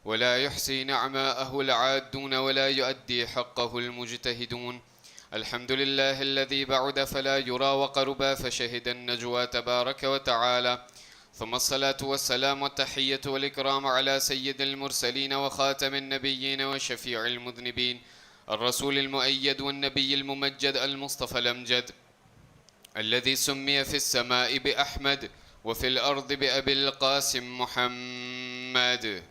ولا يحصي نعماءه العادون ولا يؤدي حقه المجتهدون. الحمد لله الذي بعد فلا يرى وقرب فشهد النجوى تبارك وتعالى. ثم الصلاة والسلام والتحية والإكرام على سيد المرسلين وخاتم النبيين وشفيع المذنبين الرسول المؤيد والنبي الممجد المصطفى الأمجد الذي سمي في السماء بأحمد وفي الأرض بأبي القاسم محمد،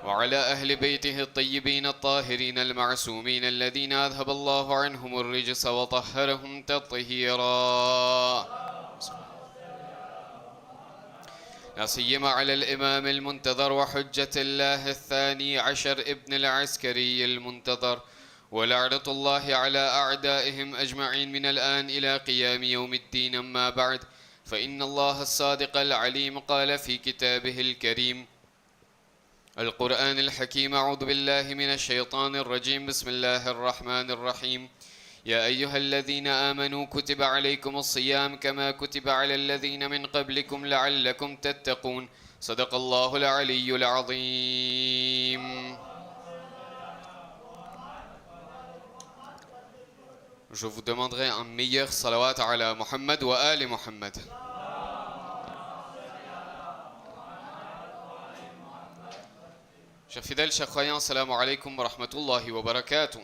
وعلى أهل بيته الطيبين الطاهرين المعصومين الذين أذهب الله عنهم الرجس وطهرهم تطهيرا، لا سيما على الإمام المنتظر وحجة الله الثاني عشر ابن العسكري المنتظر، ولعنة الله على أعدائهم أجمعين من الآن إلى قيام يوم الدين. أما بعد، فإن الله الصادق العليم قال في كتابه الكريم القرآن الحكيم: أعوذ بالله من الشيطان الرجيم، بسم الله الرحمن الرحيم. يا أيها الذين آمنوا كتب عليكم الصيام كما كتب على الذين من قبلكم لعلكم تتقون. صدق الله العلي العظيم. Je vous demanderai un meilleur salawat ala Muhammad wa ali Muhammad. Chers fidèles, chers croyants, salam alaikum wa rahmatullahi wa barakatuh.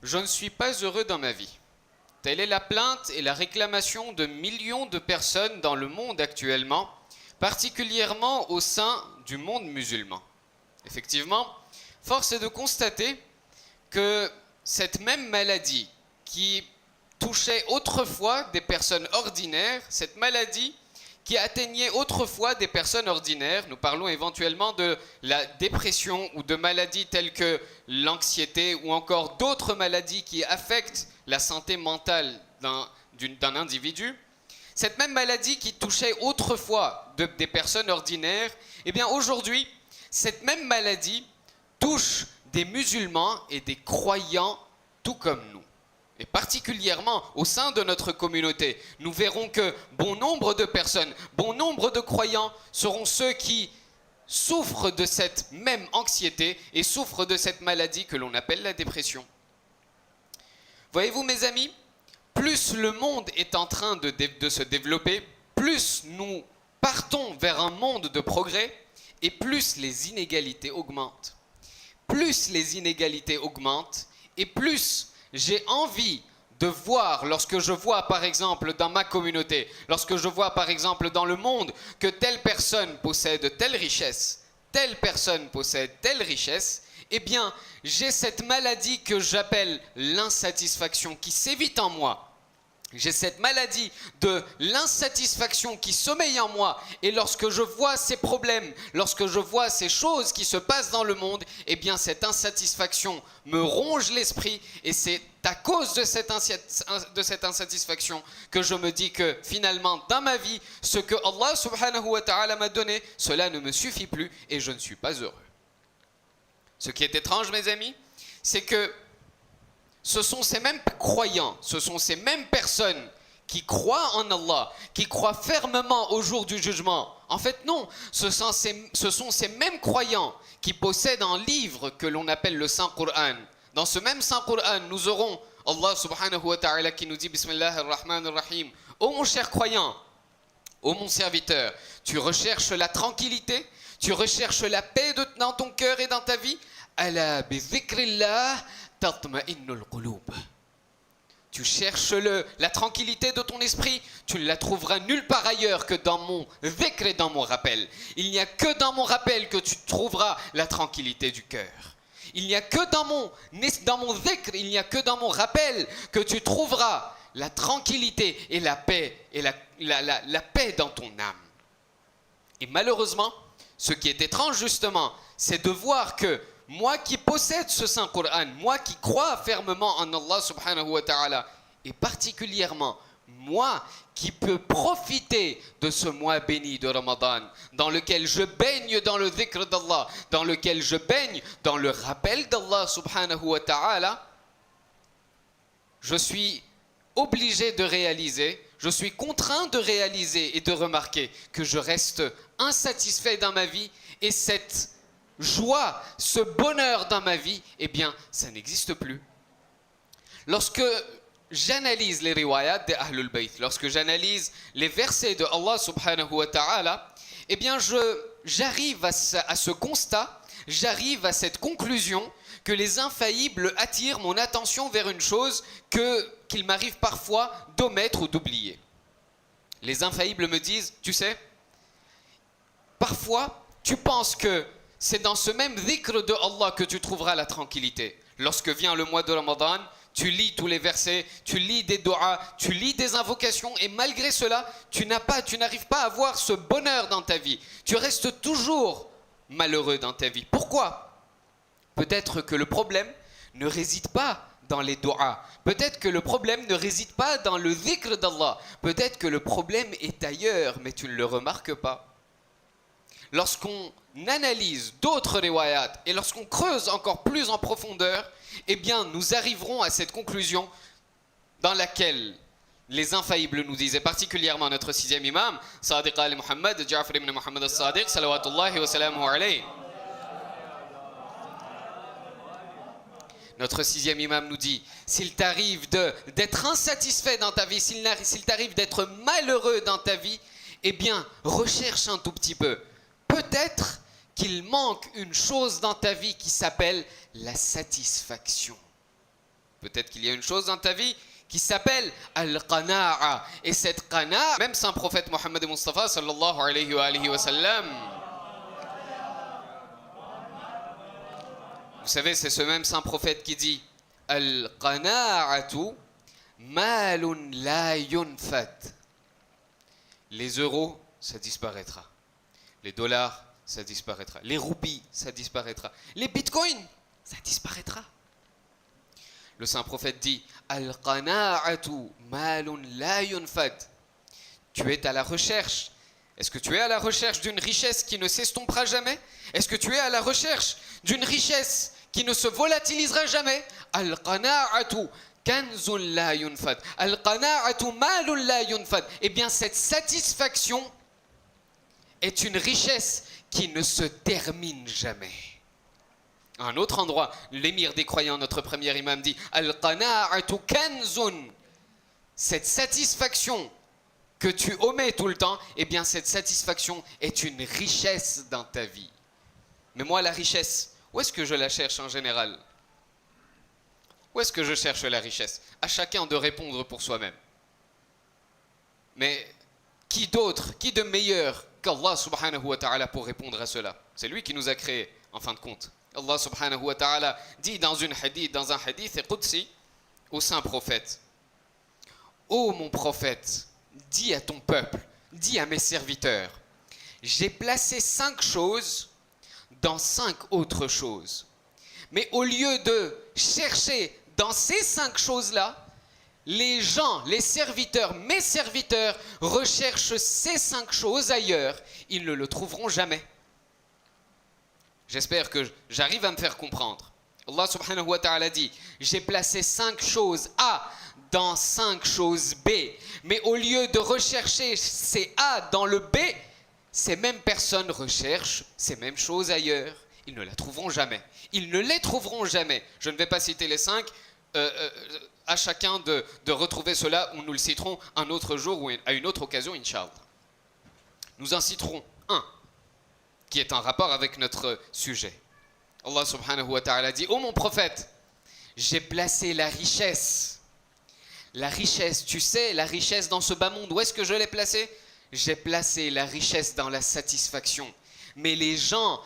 Je ne suis pas heureux dans ma vie. Telle est la plainte et la réclamation de millions de personnes dans le monde actuellement, particulièrement au sein du monde musulman. Effectivement, force est de constater que cette même maladie qui touchait autrefois des personnes ordinaires, cette maladie qui atteignait autrefois des personnes ordinaires, nous parlons éventuellement de la dépression ou de maladies telles que l'anxiété ou encore d'autres maladies qui affectent la santé mentale d'un individu, cette même maladie qui touchait autrefois des personnes ordinaires, eh bien aujourd'hui, cette même maladie touche des musulmans et des croyants tout comme nous. Et particulièrement au sein de notre communauté, nous verrons que bon nombre de personnes, bon nombre de croyants seront ceux qui souffrent de cette même anxiété et souffrent de cette maladie que l'on appelle la dépression. Voyez-vous mes amis, plus le monde est en train de se développer, plus nous partons vers un monde de progrès et plus les inégalités augmentent. Plus les inégalités augmentent et plus j'ai envie de voir, lorsque je vois par exemple dans ma communauté, lorsque je vois par exemple dans le monde que telle personne possède telle richesse, telle personne possède telle richesse, eh bien j'ai cette maladie que j'appelle l'insatisfaction qui sévit en moi. J'ai cette maladie de l'insatisfaction qui sommeille en moi et lorsque je vois ces problèmes, lorsque je vois ces choses qui se passent dans le monde, eh bien cette insatisfaction me ronge l'esprit et c'est à cause de cette insatisfaction que je me dis que finalement dans ma vie, ce que Allah subhanahu wa ta'ala m'a donné, cela ne me suffit plus et je ne suis pas heureux. Ce qui est étrange mes amis, c'est que ce sont ces mêmes croyants, ce sont ces mêmes personnes qui croient en Allah, qui croient fermement au jour du jugement. En fait, non, ce sont ces mêmes croyants qui possèdent un livre que l'on appelle le Saint-Coran. Dans ce même Saint-Coran, nous aurons Allah subhanahu wa ta'ala qui nous dit Bismillah ar-Rahman ar-Rahim. Ô mon cher croyant, ô mon serviteur, tu recherches la tranquillité, tu recherches la paix dans ton cœur et dans ta vie. Ala bi dhikrillah tatma'innul qulub. Tu cherches la tranquillité de ton esprit, tu ne la trouveras nulle part ailleurs que dans mon dhikr et dans mon rappel. Il n'y a que dans mon rappel que tu trouveras la tranquillité du cœur. Il n'y a que dans mon dhikr, il n'y a que dans mon rappel que tu trouveras la tranquillité et la paix, et la paix dans ton âme. Et malheureusement, ce qui est étrange justement, c'est de voir que moi qui possède ce Saint Coran, moi qui crois fermement en Allah subhanahu wa ta'ala, et particulièrement moi qui peux profiter de ce mois béni de Ramadan, dans lequel je baigne dans le dhikr d'Allah, dans lequel je baigne dans le rappel d'Allah subhanahu wa ta'ala, je suis obligé de réaliser, je suis contraint de réaliser et de remarquer que je reste insatisfait dans ma vie et cette joie, ce bonheur dans ma vie, eh bien, ça n'existe plus. Lorsque j'analyse les riwayat de Ahlul Bayt, lorsque j'analyse les versets de Allah subhanahu wa ta'ala, eh bien, j'arrive à ce constat, j'arrive à cette conclusion que les infaillibles attirent mon attention vers une chose qu'il m'arrive parfois d'omettre ou d'oublier. Les infaillibles me disent, tu sais, parfois, tu penses que c'est dans ce même dhikr de Allah que tu trouveras la tranquillité. Lorsque vient le mois de Ramadan, tu lis tous les versets, tu lis des du'as, tu lis des invocations et malgré cela, tu n'arrives pas à avoir ce bonheur dans ta vie. Tu restes toujours malheureux dans ta vie. Pourquoi ? Peut-être que le problème ne réside pas dans les du'as. Peut-être que le problème ne réside pas dans le dhikr d'Allah. Peut-être que le problème est ailleurs, mais tu ne le remarques pas. Lorsqu'on analyse d'autres riwayat et lorsqu'on creuse encore plus en profondeur, eh bien nous arriverons à cette conclusion dans laquelle les infaillibles nous disaient, particulièrement notre sixième imam, Sadiq al-Muhammad, Ja'far ibn Muhammad al-Sadiq, salawatullahi wa salamuhu alayhi. Notre sixième imam nous dit, s'il t'arrive d'être insatisfait dans ta vie, s'il t'arrive d'être malheureux dans ta vie, eh bien recherche un tout petit peu. Peut-être qu'il manque une chose dans ta vie qui s'appelle la satisfaction. Peut-être qu'il y a une chose dans ta vie qui s'appelle al-qana'a. Et cette qana'a, même Saint Prophète Mohammed Mustafa sallallahu alayhi wa sallam, vous savez, c'est ce même Saint Prophète qui dit al-qana'atu malun la yunfad. Les euros, ça disparaîtra. Les dollars, ça disparaîtra. Les roupies, ça disparaîtra. Les bitcoins, ça disparaîtra. Le saint prophète dit Al-qana'atu malun la yunfad. Tu es à la recherche. Est-ce que tu es à la recherche d'une richesse qui ne s'estompera jamais? Est-ce que tu es à la recherche d'une richesse qui ne se volatilisera jamais? Al-qana'atu kanzun la yunfad. Al-qana'atu malun la yunfad. Eh bien, cette satisfaction est une richesse qui ne se termine jamais. À un autre endroit, l'émir des croyants, notre premier imam, dit Al-qana'atu kanzun. Cette satisfaction que tu omets tout le temps, eh bien cette satisfaction est une richesse dans ta vie. Mais moi, la richesse, où est-ce que je la cherche en général? Où est-ce que je cherche la richesse? À chacun de répondre pour soi-même. Mais qui d'autre, qui de meilleur qu'Allah subhanahu wa ta'ala pour répondre à cela? C'est lui qui nous a créés, en fin de compte. Allah subhanahu wa ta'ala dit dans un hadith qudsi au saint prophète: ô mon prophète, dis à ton peuple, dis à mes serviteurs, j'ai placé 5 choses dans 5 autres choses. Mais au lieu de chercher dans ces 5 choses-là, les gens, les serviteurs, mes serviteurs recherchent ces 5 choses ailleurs. Ils ne le trouveront jamais. J'espère que j'arrive à me faire comprendre. Allah subhanahu wa ta'ala dit, j'ai placé 5 choses A dans 5 choses B. Mais au lieu de rechercher ces A dans le B, ces mêmes personnes recherchent ces mêmes choses ailleurs. Ils ne la trouveront jamais. Ils ne les trouveront jamais. Je ne vais pas citer les 5. À chacun de retrouver cela, ou nous le citerons un autre jour ou à une autre occasion, Inch'Allah. Nous en citerons un qui est en rapport avec notre sujet. Allah subhanahu wa ta'ala dit: ô mon prophète, j'ai placé la richesse. La richesse, tu sais, la richesse dans ce bas monde, où est-ce que je l'ai placée? J'ai placé la richesse dans la satisfaction. Mais les gens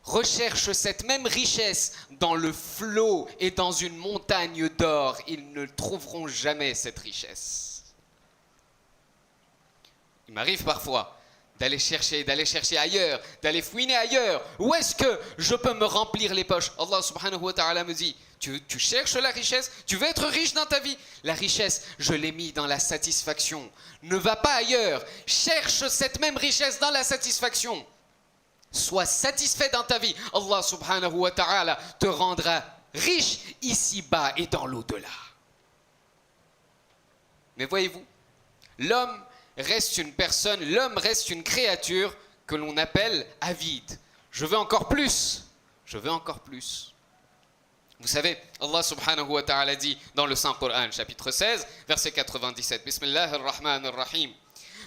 recherchent cette même richesse dans le flot et dans une montagne d'or. Ils ne trouveront jamais cette richesse. Il m'arrive parfois d'aller chercher ailleurs, d'aller fouiner ailleurs. Où est-ce que je peux me remplir les poches? Allah subhanahu wa ta'ala me dit, tu cherches la richesse? Tu veux être riche dans ta vie? La richesse, je l'ai mis dans la satisfaction. Ne va pas ailleurs. Cherche cette même richesse dans la satisfaction. Sois satisfait dans ta vie. Allah subhanahu wa ta'ala te rendra riche ici-bas et dans l'au-delà. Mais voyez-vous, l'homme reste une personne, l'homme reste une créature que l'on appelle avide. Je veux encore plus. Je veux encore plus. Vous savez, Allah subhanahu wa ta'ala dit dans le Saint Coran, chapitre 16, verset 97, Bismillah ar-Rahman ar-Rahim.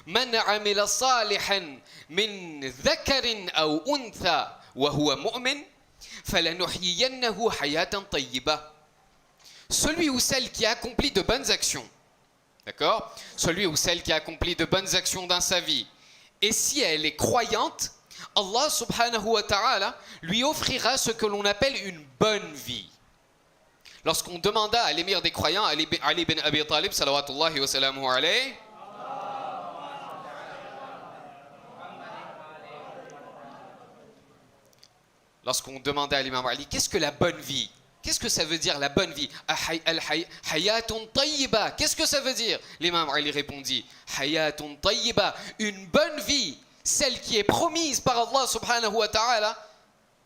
Man amila salihan min dhakarin aw untha wa huwa mu'min, falanuhyiyannahu hayatan tayyiba. Celui ou celle qui accomplit de bonnes actions, d'accord? Celui ou celle qui accomplit de bonnes actions dans sa vie, et si elle est croyante, Allah subhanahu wa ta'ala lui offrira ce que l'on appelle une bonne vie. Lorsqu'on demanda à l'émir des croyants, Ali bin Abi Talib, salawatullahi wa salamuhu alayhi, lorsqu'on demandait à l'imam Ali, qu'est-ce que la bonne vie? Qu'est-ce que ça veut dire la bonne vie? Hayatun tayyiba. Qu'est-ce que ça veut dire? L'imam Ali répondit, Hayatun tayyiba, une bonne vie, celle qui est promise par Allah subhanahu wa ta'ala.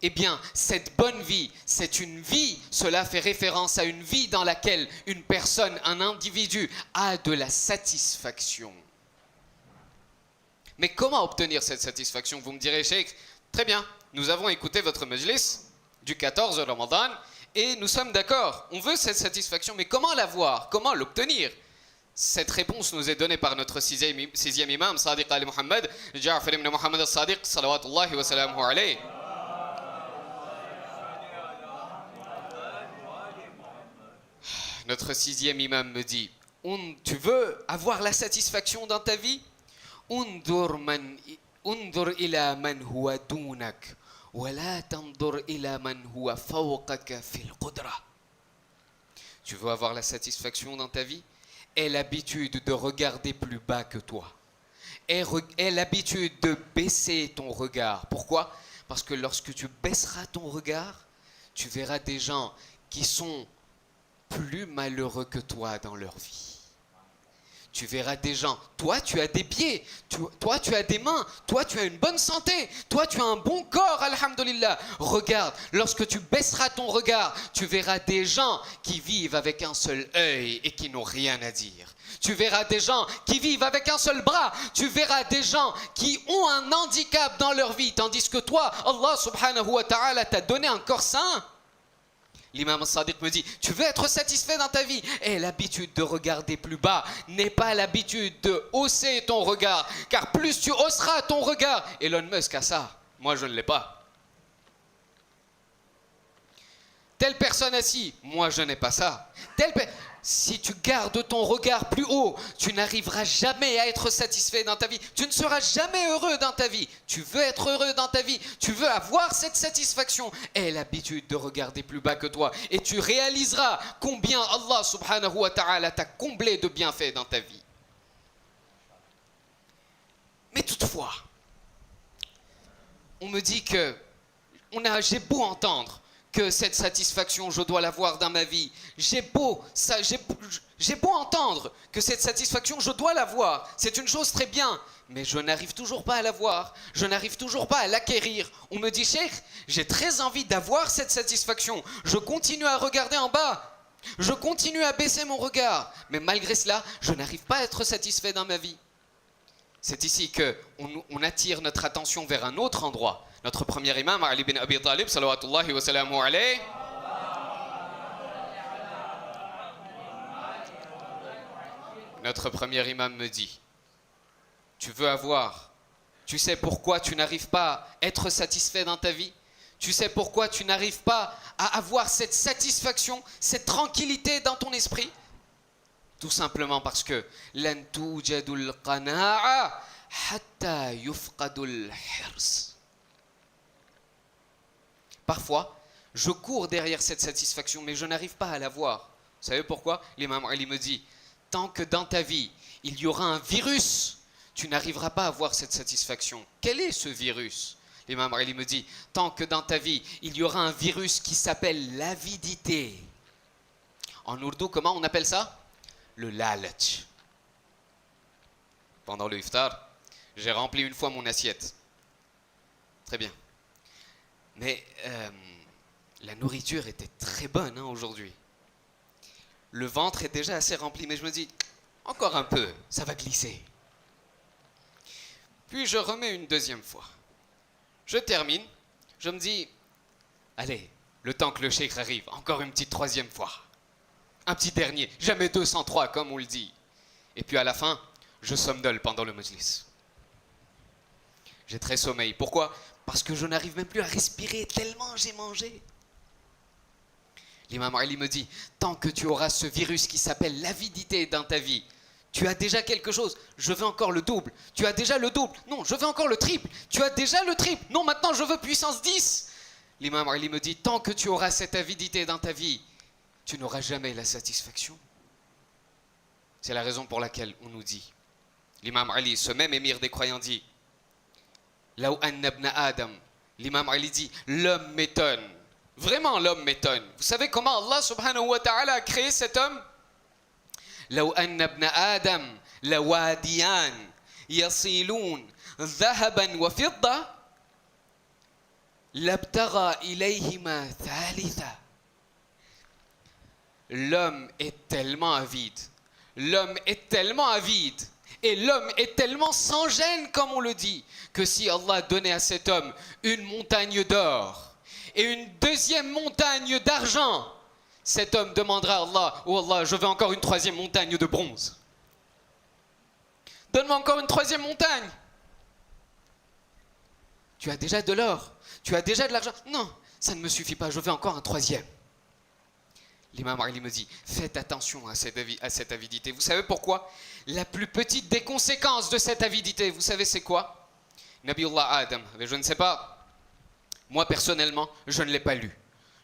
Eh bien, cette bonne vie, c'est une vie, cela fait référence à une vie dans laquelle une personne, un individu a de la satisfaction. Mais comment obtenir cette satisfaction? Vous me direz, Cheikh, très bien, nous avons écouté votre majlis du 14 Ramadan et nous sommes d'accord, on veut cette satisfaction, mais comment l'avoir? Comment l'obtenir? Cette réponse nous est donnée par notre sixième imam, Sadiq al-Muhammad, Ja'far ibn Muhammad al-Sadiq, salawatullahi wa salamuhu alayhi. Notre sixième imam me dit, tu veux avoir la satisfaction dans ta vie? Undur ila man huwa dunak, wa la tandur ila man huwa fawqaka fil qudra. Tu veux avoir la satisfaction dans ta vie? Aie l'habitude de regarder plus bas que toi. Aie l'habitude de baisser ton regard. Pourquoi? Parce que lorsque tu baisseras ton regard, tu verras des gens qui sont plus malheureux que toi dans leur vie. Tu verras des gens, toi tu as des pieds, toi tu as des mains, toi tu as une bonne santé, toi tu as un bon corps, alhamdulillah. Regarde, lorsque tu baisseras ton regard, tu verras des gens qui vivent avec un seul œil et qui n'ont rien à dire. Tu verras des gens qui vivent avec un seul bras, tu verras des gens qui ont un handicap dans leur vie, tandis que toi, Allah subhanahu wa ta'ala t'a donné un corps sain. L'imam Sadiq me dit, tu veux être satisfait dans ta vie? Aie l'habitude de regarder plus bas, n'aie pas l'habitude de hausser ton regard, car plus tu hausseras ton regard, Elon Musk a ça, moi je ne l'ai pas. Telle personne assis, moi je n'ai pas ça. Si tu gardes ton regard plus haut, tu n'arriveras jamais à être satisfait dans ta vie. Tu ne seras jamais heureux dans ta vie. Tu veux être heureux dans ta vie. Tu veux avoir cette satisfaction. Aie l'habitude de regarder plus bas que toi. Et tu réaliseras combien Allah subhanahu wa ta'ala t'a comblé de bienfaits dans ta vie. Mais toutefois, on me dit que j'ai beau entendre que cette satisfaction, je dois l'avoir dans ma vie. J'ai beau entendre que cette satisfaction, je dois l'avoir. C'est une chose très bien, mais je n'arrive toujours pas à l'avoir. Je n'arrive toujours pas à l'acquérir. On me dit, Cheikh, j'ai très envie d'avoir cette satisfaction. Je continue à regarder en bas. Je continue à baisser mon regard. Mais malgré cela, je n'arrive pas à être satisfait dans ma vie. C'est ici qu'on attire notre attention vers un autre endroit. Notre premier imam, Ali bin Abi Talib, salawatullahi wa salamuhu alayhi. Notre premier imam me dit, tu veux avoir, tu sais pourquoi tu n'arrives pas à être satisfait dans ta vie? Tu sais pourquoi tu n'arrives pas à avoir cette satisfaction, cette tranquillité dans ton esprit? Tout simplement parce que lan tujadul qana'a hatta yufqadul hirs. Parfois, je cours derrière cette satisfaction, mais je n'arrive pas à la voir. Vous savez pourquoi? L'imam Ali me dit, tant que dans ta vie, il y aura un virus, tu n'arriveras pas à avoir cette satisfaction. Quel est ce virus? L'imam Ali me dit, tant que dans ta vie, il y aura un virus qui s'appelle l'avidité. En ourdou, comment on appelle ça? Le lalach. Pendant le iftar, j'ai rempli une fois mon assiette. Très bien. Mais la nourriture était très bonne aujourd'hui. Le ventre est déjà assez rempli, mais je me dis, Encore un peu, ça va glisser. Puis je remets une deuxième fois. Je termine, je me dis, allez, le temps que le cheikh arrive, encore une petite troisième fois. Un petit dernier, jamais 203 comme on le dit. Et puis à la fin, je somnole pendant le majlis. J'ai très sommeil. Pourquoi? Parce que je n'arrive même plus à respirer tellement j'ai mangé. L'imam Ali me dit, tant que tu auras ce virus qui s'appelle l'avidité dans ta vie, tu as déjà quelque chose, je veux encore le double. Tu as déjà le double, non, je veux encore le triple. Tu as déjà le triple, non, maintenant je veux puissance 10. L'imam Ali me dit, tant que tu auras cette avidité dans ta vie, tu n'auras jamais la satisfaction. C'est la raison pour laquelle on nous dit, l'imam Ali, ce même émir des croyants dit, Law anna ibn Adam, l'imam Ali dit, l'homme m'étonne. Vraiment, l'homme m'étonne. Vous savez comment Allah subhanahu wa ta'ala a créé cet homme? Law anna ibn Adam lawadiyan yasilun dhahaban wa fidda labtagha ilayhima thalitha. L'homme est tellement avide. L'homme est tellement avide. Et l'homme est tellement sans gêne, comme on le dit, que si Allah donnait à cet homme une montagne d'or et une deuxième montagne d'argent, cet homme demandera à Allah, oh Allah, je veux encore une troisième montagne de bronze. Donne-moi encore une troisième montagne. Tu as déjà de l'or, tu as déjà de l'argent. Non, ça ne me suffit pas, je veux encore un troisième. L'imam Ali me dit, faites attention à cette avidité. Vous savez pourquoi? La plus petite des conséquences de cette avidité, vous savez c'est quoi? Nabiullah Adam, je ne sais pas, moi personnellement, je ne l'ai pas lu.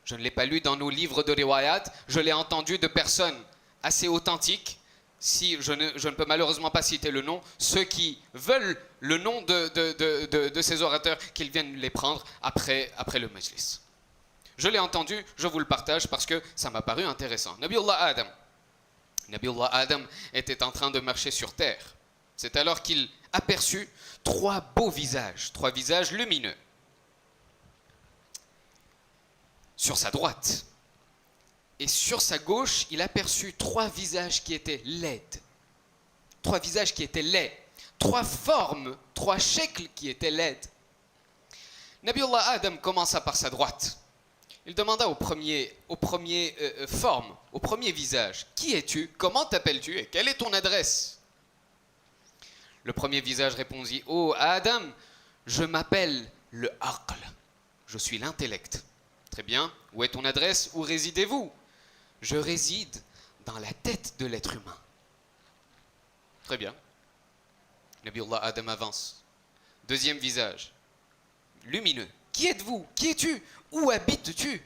Je ne l'ai pas lu dans nos livres de riwayat, je l'ai entendu de personnes assez authentiques. Si je ne peux malheureusement pas citer le nom, ceux qui veulent le nom de ces orateurs, qu'ils viennent les prendre après le majlis. Je l'ai entendu, je vous le partage parce que ça m'a paru intéressant. Nabiullah Adam était en train de marcher sur terre. C'est alors qu'il aperçut trois beaux visages, trois visages lumineux. Sur sa droite et sur sa gauche, il aperçut trois visages qui étaient laids. Trois visages qui étaient laids. Trois formes, trois shekls qui étaient laides. Nabiullah Adam commença par sa droite. Il demanda au premier visage, qui es-tu, comment t'appelles-tu et quelle est ton adresse? Le premier visage répondit, oh Adam, je m'appelle le aql, je suis l'intellect. Très bien, où est ton adresse, où résidez-vous? Je réside dans la tête de l'être humain. Très bien. Nabiullah Adam avance. Deuxième visage, lumineux. Qui êtes-vous? Qui es-tu? Où habites-tu?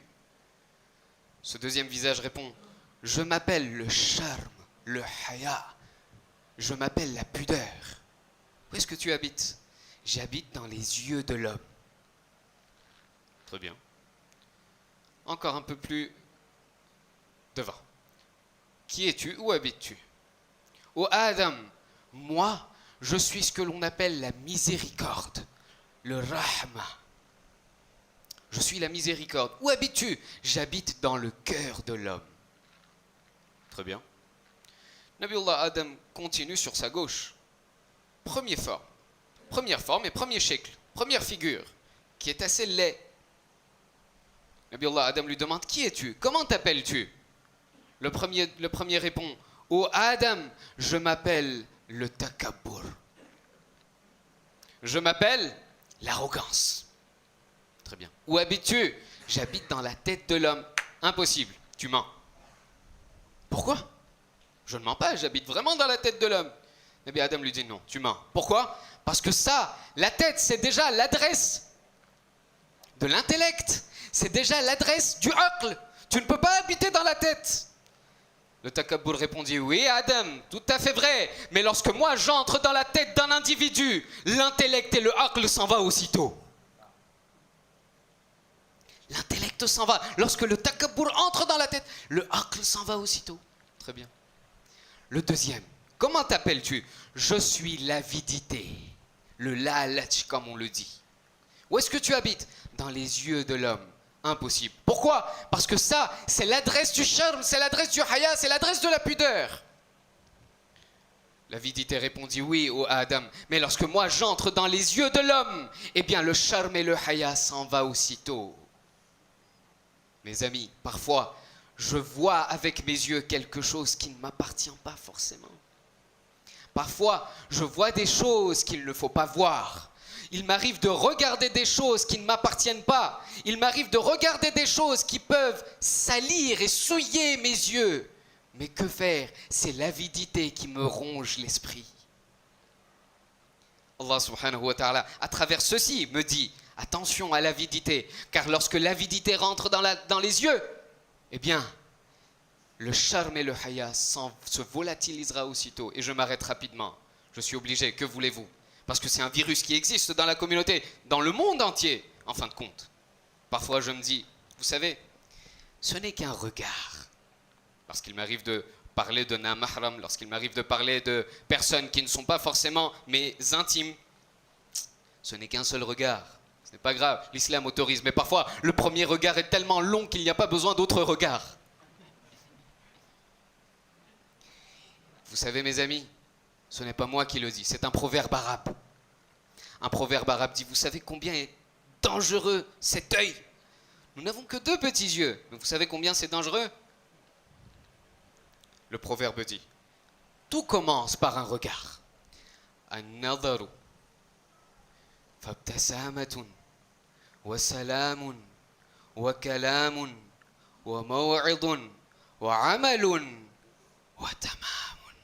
Ce deuxième visage répond, je m'appelle le charme, le haya. Je m'appelle la pudeur. Où est-ce que tu habites? J'habite dans les yeux de l'homme. Très bien. Encore un peu plus devant. Qui es-tu? Où habites-tu? Ô Adam, moi, je suis ce que l'on appelle la miséricorde, le rahma. Je suis la miséricorde. Où habites-tu? J'habite dans le cœur de l'homme. Très bien. Nabiullah Adam continue sur sa gauche. Première forme et premier shekl, première figure, qui est assez laid. Nabiullah Adam lui demande, qui es-tu? Comment t'appelles-tu? Le premier répond, ô Adam, je m'appelle le takabbur. Je m'appelle l'arrogance. Très bien. Où habites-tu? J'habite dans la tête de l'homme. Impossible, tu mens. Pourquoi? Je ne mens pas, j'habite vraiment dans la tête de l'homme. Nabi Adam lui dit non, tu mens. Pourquoi? Parce que ça, la tête, c'est déjà l'adresse de l'intellect. C'est déjà l'adresse du aql. Tu ne peux pas habiter dans la tête. Le takabbur répondit, oui Adam, tout à fait vrai. Mais lorsque moi j'entre dans la tête d'un individu, l'intellect et le aql s'en va aussitôt. L'intellect s'en va. Lorsque le takabbur entre dans la tête, le aql s'en va aussitôt. Très bien. Le deuxième. Comment t'appelles-tu? Je suis l'avidité. Le la'lach, comme on le dit. Où est-ce que tu habites? Dans les yeux de l'homme. Impossible. Pourquoi? Parce que ça, c'est l'adresse du charme, c'est l'adresse du haya, c'est l'adresse de la pudeur. L'avidité répondit oui ô Adam, mais lorsque moi j'entre dans les yeux de l'homme, eh bien le charme et le haya s'en va aussitôt. Mes amis, parfois, je vois avec mes yeux quelque chose qui ne m'appartient pas forcément. Parfois, je vois des choses qu'il ne faut pas voir. Il m'arrive de regarder des choses qui ne m'appartiennent pas. Il m'arrive de regarder des choses qui peuvent salir et souiller mes yeux. Mais que faire? C'est l'avidité qui me ronge l'esprit. Allah subhanahu wa ta'ala, à travers ceci, me dit attention à l'avidité, car lorsque l'avidité rentre dans les yeux, eh bien, le charme et le haya se volatilisera aussitôt. Et je m'arrête rapidement. Je suis obligé, que voulez-vous? Parce que c'est un virus qui existe dans la communauté, dans le monde entier, en fin de compte. Parfois, je me dis, vous savez, ce n'est qu'un regard. Lorsqu'il m'arrive de parler de mahram, lorsqu'il m'arrive de parler de personnes qui ne sont pas forcément mes intimes, ce n'est qu'un seul regard. Ce n'est pas grave, l'islam autorise. Mais parfois, le premier regard est tellement long qu'il n'y a pas besoin d'autres regards. Vous savez, mes amis, ce n'est pas moi qui le dis, c'est un proverbe arabe. Un proverbe arabe dit, vous savez combien est dangereux cet œil? Nous n'avons que 2 petits yeux, mais vous savez combien c'est dangereux? Le proverbe dit, tout commence par un regard. An-nadaru fabtasamatun wa salamun wa kalamun wa maw'idun wa amalun wa tamamun.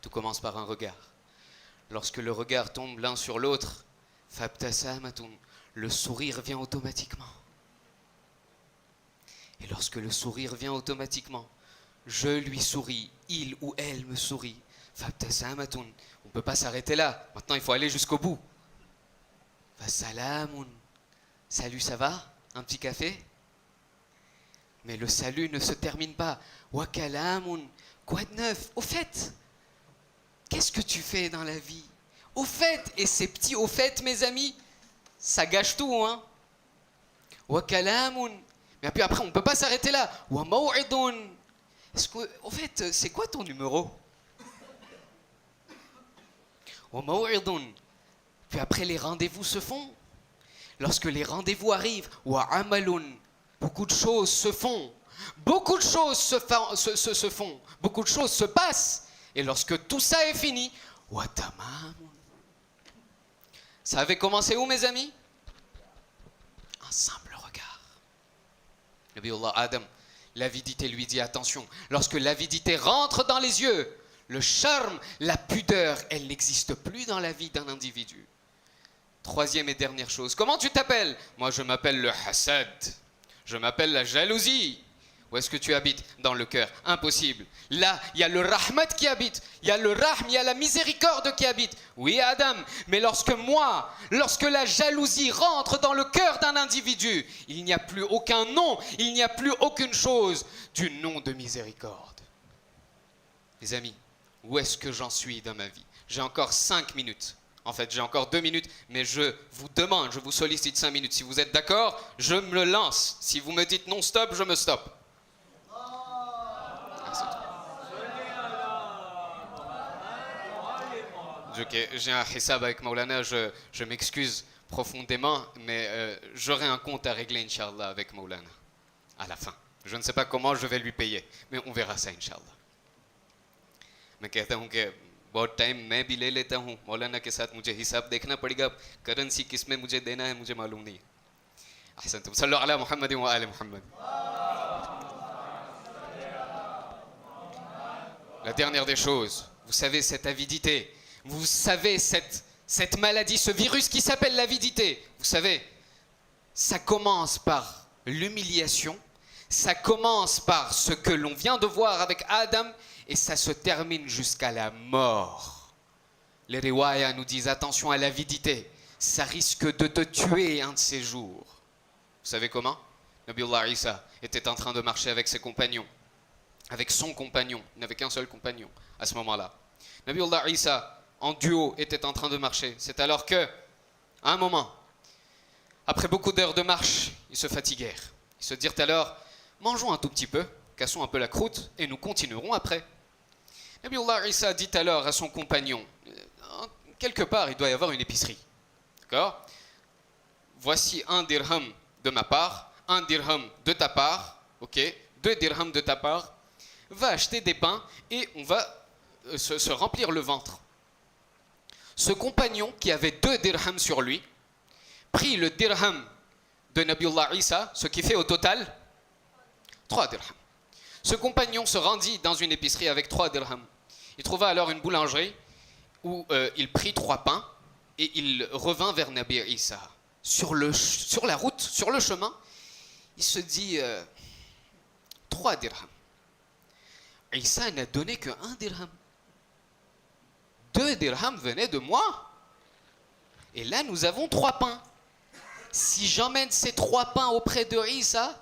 Tout commence par un regard. Lorsque le regard tombe l'un sur l'autre, fabtasamatun, le sourire vient automatiquement. Et lorsque le sourire vient automatiquement, je lui souris, il ou elle me sourit. Fabtasamatun, on ne peut pas s'arrêter là. Maintenant, il faut aller jusqu'au bout. Fasalamun, salut, ça va? Un petit café? Mais le salut ne se termine pas. Wakalamun, quoi de neuf? Au fait, qu'est-ce que tu fais dans la vie? Au fait, et ces petits au fait, mes amis, ça gâche tout, hein? Wakalamun. Mais puis après, on ne peut pas s'arrêter là. Wa maw'idun. Au fait, c'est quoi ton numéro? Wa maw'idun. Puis après, les rendez-vous se font. Lorsque les rendez-vous arrivent, wa amalun. Beaucoup de choses se font. Beaucoup de choses se font. Beaucoup de choses se passent. Et lorsque tout ça est fini, wa tamamun. Ça avait commencé où, mes amis? Un simple regard. Nabiullah Adam, l'avidité lui dit attention. Lorsque l'avidité rentre dans les yeux, le charme, la pudeur, elle n'existe plus dans la vie d'un individu. 3e et dernière chose. Comment tu t'appelles? Moi, je m'appelle le hasad. Je m'appelle la jalousie. Où est-ce que tu habites? Dans le cœur. Impossible. Là, il y a le rahmat qui habite. Il y a le rahm, il y a la miséricorde qui habite. Oui, Adam. Mais lorsque la jalousie rentre dans le cœur d'un individu, il n'y a plus aucun nom, il n'y a plus aucune chose du nom de miséricorde. Les amis, où est-ce que j'en suis dans ma vie? J'ai encore 5 minutes. En fait, j'ai encore 2 minutes, mais je vous demande, je vous sollicite 5 minutes. Si vous êtes d'accord, je me lance. Si vous me dites non stop, je me stoppe. J'ai un hissab avec Maulana, je m'excuse profondément, mais j'aurai un compte à régler, Inch'Allah, avec Maulana, à la fin. Je ne sais pas comment je vais lui payer, mais on verra ça, Inch'Allah. मैं कहता हूँ कि बहुत टाइम मैं भी ले लेता हूँ मौलाना के साथ मुझे हिसाब देखना पड़ेगा करेंसी किस में मुझे देना है मुझे मालूम नहीं अहसनतुम सल्लु अला मुहम्मद व आले Muhammad. La dernière des choses, vous savez cette avidité, vous savez cette maladie, ce virus qui s'appelle l'avidité, vous savez, ça commence par l'humiliation, ça commence par ce que l'on vient de voir avec Adam et ça se termine jusqu'à la mort. Les riwayas nous disent attention à l'avidité, ça risque de te tuer un de ces jours. Vous savez comment? Nabiullah Isa était en train de marcher avec ses compagnons, avec son compagnon, il n'avait qu'un seul compagnon à ce moment-là. Nabiullah Isa, en duo, était en train de marcher. C'est alors que, à un moment, après beaucoup d'heures de marche, ils se fatiguèrent. Ils se dirent alors, mangeons un tout petit peu, cassons un peu la croûte et nous continuerons après. Nabiullah Isa dit alors à son compagnon, quelque part il doit y avoir une épicerie. D'accord? Voici un dirham de ma part, un dirham de ta part, ok? 2 dirhams de ta part. Va acheter des pains et on va se remplir le ventre. Ce compagnon qui avait 2 dirhams sur lui, prit le dirham de Nabiullah Isa, ce qui fait au total 3 dirhams. Ce compagnon se rendit dans une épicerie avec 3 dirhams. Il trouva alors une boulangerie où il prit 3 pains et il revint vers Nabi Isa. Sur la route, sur le chemin, il se dit 3 dirhams. Isa n'a donné que 1 dirham. 2 dirhams venaient de moi. Et là, nous avons 3 pains. Si j'emmène ces 3 pains auprès de Isa,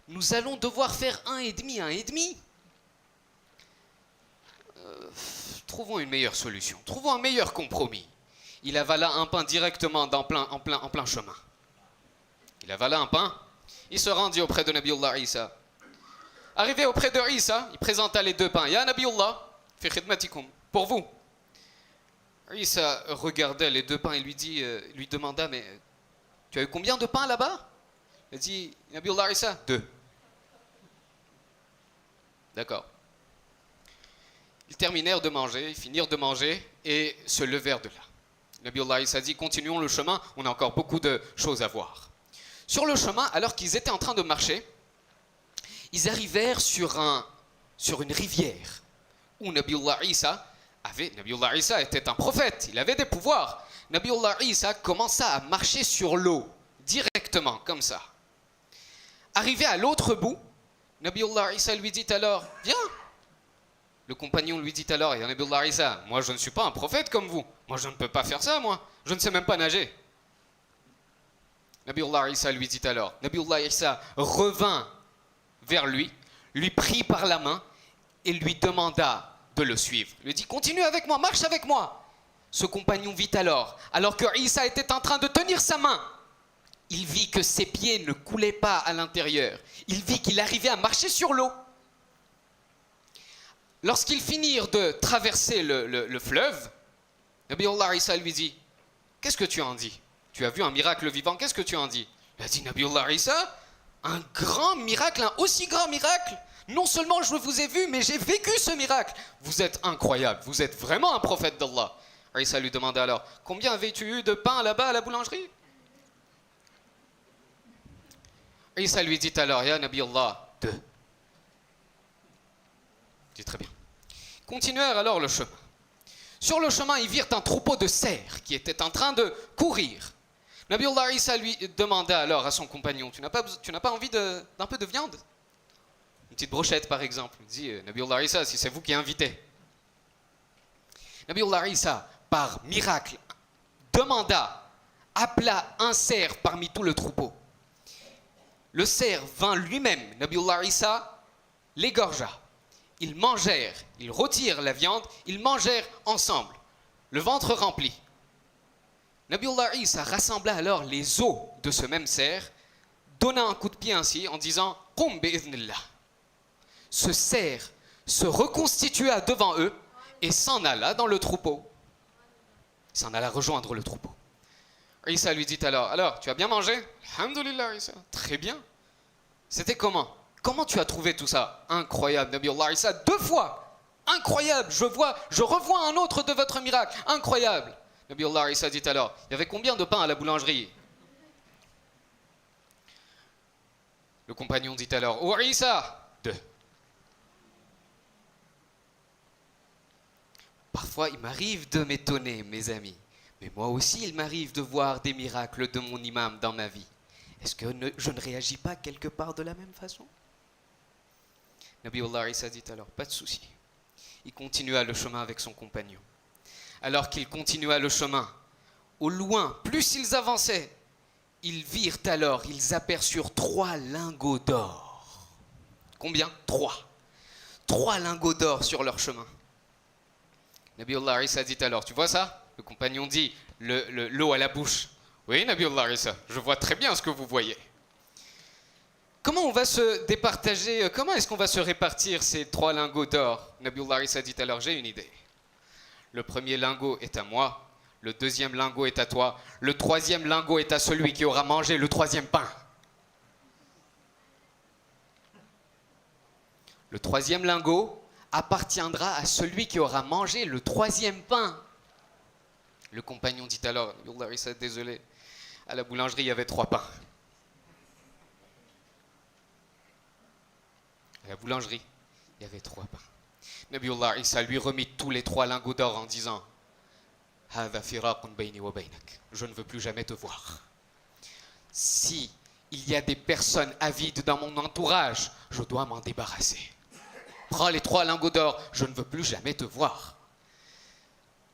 nous allons devoir faire 1,5. Trouvons une meilleure solution. Trouvons un meilleur compromis. Il avala un pain directement en plein chemin. Il avala un pain. Il se rendit auprès de Nabiullah Isa. Arrivé auprès de Isa, il présenta les 2 pains. Ya Nabiullah, fi khidmatikum, pour vous. Isa regardait les 2 pains et lui demanda, mais tu as eu combien de pains là-bas? Il dit, Nabiullah Isa, 2. D'accord. Ils terminèrent de manger, ils finirent de manger et se levèrent de là. Nabiullah Isa dit, continuons le chemin, on a encore beaucoup de choses à voir. Sur le chemin, alors qu'ils étaient en train de marcher, ils arrivèrent sur une rivière où Nabiullah Isa était un prophète, il avait des pouvoirs. Nabiullah Isa commença à marcher sur l'eau, directement, comme ça. Arrivé à l'autre bout, Nabiullah Isa lui dit alors, viens. Le compagnon lui dit alors, ya Nabiullah Isa, moi je ne suis pas un prophète comme vous. Moi je ne peux pas faire ça, moi. Je ne sais même pas nager. Nabiullah Isa lui dit alors, Nabiullah Isa revint vers lui prit par la main et lui demanda de le suivre. Il lui dit, continue avec moi, marche avec moi. Ce compagnon vit alors que Isa était en train de tenir sa main, il vit que ses pieds ne coulaient pas à l'intérieur. Il vit qu'il arrivait à marcher sur l'eau. Lorsqu'ils finirent de traverser le fleuve, Nabiullah Isa lui dit, qu'est-ce que tu en dis? Tu as vu un miracle vivant, qu'est-ce que tu en dis? Il a dit, Nabiullah Isa, un grand miracle, un aussi grand miracle. Non seulement je vous ai vu, mais j'ai vécu ce miracle. Vous êtes incroyable, vous êtes vraiment un prophète d'Allah. Isa lui demanda alors, combien avais-tu eu de pain là-bas à la boulangerie? Isa lui dit alors, ya Nabi Allah, 2. Il dit très bien. Continuèrent alors le chemin. Sur le chemin, ils virent un troupeau de cerfs qui était en train de courir. Nabiullah Isa lui demanda alors à son compagnon, tu n'as pas envie d'un peu de viande? Une petite brochette par exemple. Il dit, Nabiullah Isa, si c'est vous qui invitez. Nabiullah Isa, par miracle, appela un cerf parmi tout le troupeau. Le cerf vint lui-même, Nabiullah Isa l'égorgea. Ils mangèrent, ils retirent la viande, ils mangèrent ensemble, le ventre rempli. Nabiullah Isa rassembla alors les os de ce même cerf, donna un coup de pied ainsi en disant « Qum bi'idhnillah ». Ce cerf se reconstitua devant eux et s'en alla dans le troupeau. Il s'en alla rejoindre le troupeau. Isa lui dit alors, tu as bien mangé? Alhamdulillah Isa, très bien. C'était comment? Comment tu as trouvé tout ça? Incroyable, Nabiullah Isa, 2 fois. Incroyable, je revois un autre de votre miracle. Incroyable. Nabiullah Isa dit alors, il y avait combien de pain à la boulangerie? Le compagnon dit alors, oh Isa, 2. Parfois, il m'arrive de m'étonner, mes amis. Mais moi aussi, il m'arrive de voir des miracles de mon imam dans ma vie. Est-ce que je ne réagis pas quelque part de la même façon? Nabiullah Isa dit alors, pas de souci. Il continua le chemin avec son compagnon. Alors qu'il continua le chemin, au loin, plus ils avançaient, ils aperçurent 3 lingots d'or. Combien? 3. 3 lingots d'or sur leur chemin. Nabiullah Isa dit alors, tu vois ça? Le compagnon dit, l'eau à la bouche. Oui, Nabiullah Isa, je vois très bien ce que vous voyez. Comment on va se départager, comment est-ce qu'on va se répartir ces 3 lingots d'or? Nabiullah Isa dit alors, j'ai une idée. Le premier lingot est à moi, le deuxième lingot est à toi, le troisième lingot est à celui qui aura mangé le 3e pain. Le 3e lingot appartiendra à celui qui aura mangé le 3e pain. Le compagnon dit alors, Nabiullah Isa, désolé, à la boulangerie il y avait 3 pains. À la boulangerie, il y avait 3 pains. Nabiullah Isa lui remit tous les 3 lingots d'or en disant « Hadha firaqun bayni wa baynak » Je ne veux plus jamais te voir. Si il y a des personnes avides dans mon entourage, je dois m'en débarrasser. Prends les 3 lingots d'or, je ne veux plus jamais te voir.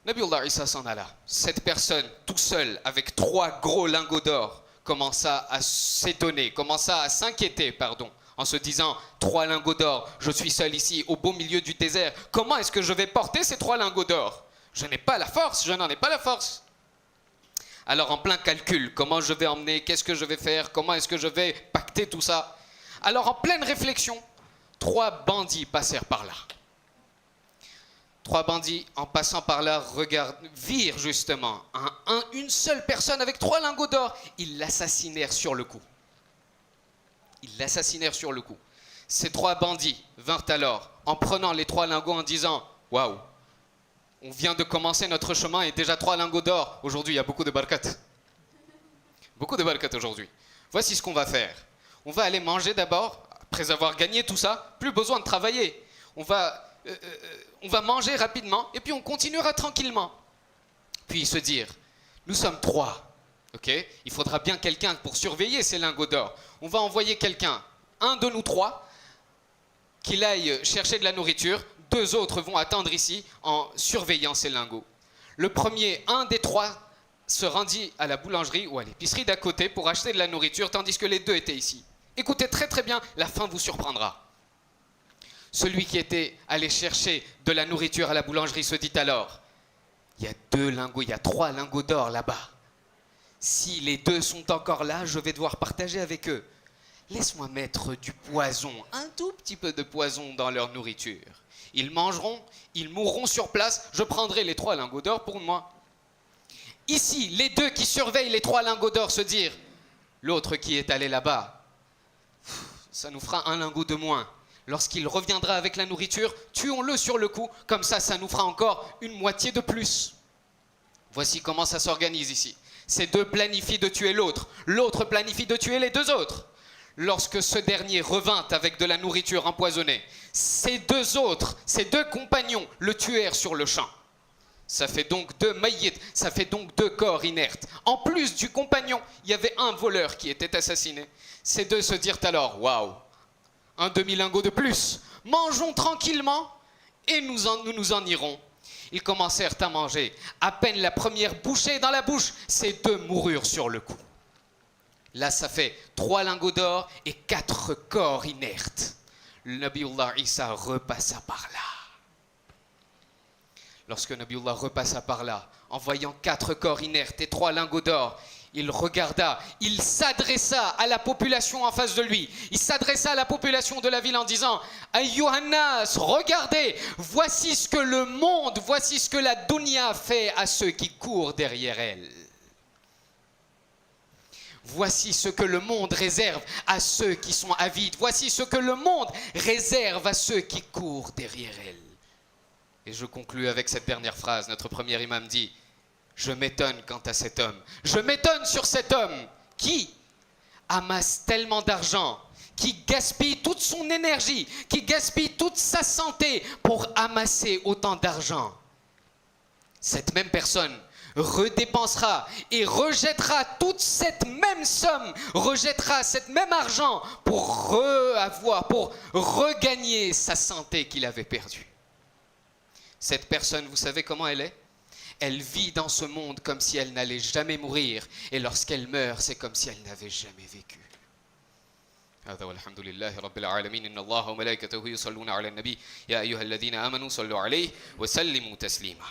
Nabiullah Isa s'en alla. Cette personne, tout seul, avec 3 gros lingots d'or, commença à s'étonner, commença à s'inquiéter, pardon, en se disant, 3 lingots d'or, je suis seul ici, au beau milieu du désert, comment est-ce que je vais porter ces 3 lingots d'or? Je n'ai pas la force, je n'en ai pas la force. Alors en plein calcul, comment je vais emmener, qu'est-ce que je vais faire, comment est-ce que je vais pacter tout ça? Alors en pleine réflexion, 3 bandits passèrent par là. 3 bandits, en passant par là, virent justement une seule personne avec 3 lingots d'or. Ils l'assassinèrent sur le coup. Ils l'assassinèrent sur le coup. Ces 3 bandits vinrent alors, en prenant les 3 lingots, en disant « Waouh, on vient de commencer notre chemin et déjà 3 lingots d'or. Aujourd'hui, il y a beaucoup de barakat. Beaucoup de barakat aujourd'hui. Voici ce qu'on va faire. On va aller manger d'abord, après avoir gagné tout ça, plus besoin de travailler. On va manger rapidement et puis on continuera tranquillement. Puis se dire, nous sommes 3, ok? Il faudra bien quelqu'un pour surveiller ces lingots d'or. On va envoyer quelqu'un, un de nous 3, qu'il aille chercher de la nourriture. 2 autres vont attendre ici en surveillant ces lingots. Le premier, un des 3, se rendit à la boulangerie ou à l'épicerie d'à côté pour acheter de la nourriture, tandis que les 2 étaient ici. Écoutez très très bien, la fin vous surprendra. Celui qui était allé chercher de la nourriture à la boulangerie se dit alors, il y a 2 lingots, il y a 3 lingots d'or là-bas. Si les 2 sont encore là, je vais devoir partager avec eux. Laisse-moi mettre du poison, un tout petit peu de poison dans leur nourriture. Ils mangeront, ils mourront sur place, je prendrai les 3 lingots d'or pour moi. Ici, les 2 qui surveillent les 3 lingots d'or se dirent, l'autre qui est allé là-bas, ça nous fera 1 lingot de moins. Lorsqu'il reviendra avec la nourriture, tuons-le sur le coup, comme ça nous fera encore une moitié de plus. Voici comment ça s'organise ici. Ces 2 planifient de tuer l'autre, l'autre planifie de tuer les 2 autres. Lorsque ce dernier revint avec de la nourriture empoisonnée, ces 2 autres, ces 2 compagnons le tuèrent sur le champ. Ça fait donc 2 maïds, ça fait donc 2 corps inertes. En plus du compagnon, il y avait un voleur qui était assassiné. Ces 2 se dirent alors, waouh, 1 demi-lingot de plus, mangeons tranquillement et nous nous en irons. Ils commencèrent à manger. À peine la première bouchée dans la bouche, ces 2 moururent sur le coup. Là, ça fait 3 lingots d'or et 4 corps inertes. Le Nabiullah Isa repassa par là. Lorsque Nabiullah repassa par là, en voyant 4 corps inertes et 3 lingots d'or, il regarda, il s'adressa à la population en face de lui. Il s'adressa à la population de la ville en disant « Ayyuhannas, regardez, voici ce que le monde, voici ce que la dunya fait à ceux qui courent derrière elle. Voici ce que le monde réserve à ceux qui sont avides. Voici ce que le monde réserve à ceux qui courent derrière elle. » Et je conclus avec cette dernière phrase. Notre premier imam dit « Je m'étonne quant à cet homme. Je m'étonne sur cet homme qui amasse tellement d'argent, qui gaspille toute son énergie, qui gaspille toute sa santé pour amasser autant d'argent. Cette même personne redépensera et rejettera toute cette même somme, rejettera cet même argent pour regagner sa santé qu'il avait perdue. Cette personne, vous savez comment elle est? Elle vit dans ce monde comme si elle n'allait jamais mourir. Et lorsqu'elle meurt, c'est comme si elle n'avait jamais vécu. هذا والحمد لله رب العالمين إن الله وملائكته يصلون على النبي يا أيها الذين آمنوا صلوا عليه وسلموا تسليما